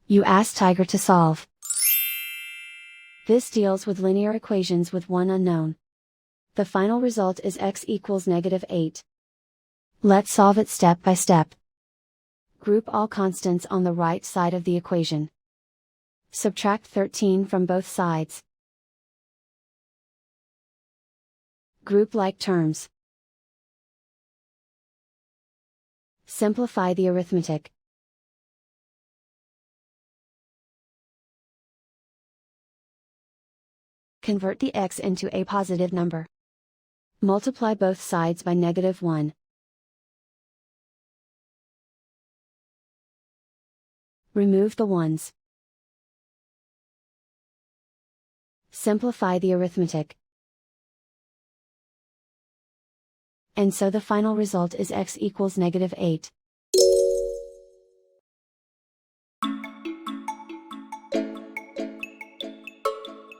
You ask Tiger to solve. This deals with linear equations with one unknown. The final result is x equals -8. Let's solve it step by step. Group all constants on the right side of the equation. Subtract 13 from both sides. Group like terms. Simplify the arithmetic. Convert the x into a positive number. Multiply both sides by -1. Remove the ones. Simplify the arithmetic. And so the final result is x equals -8.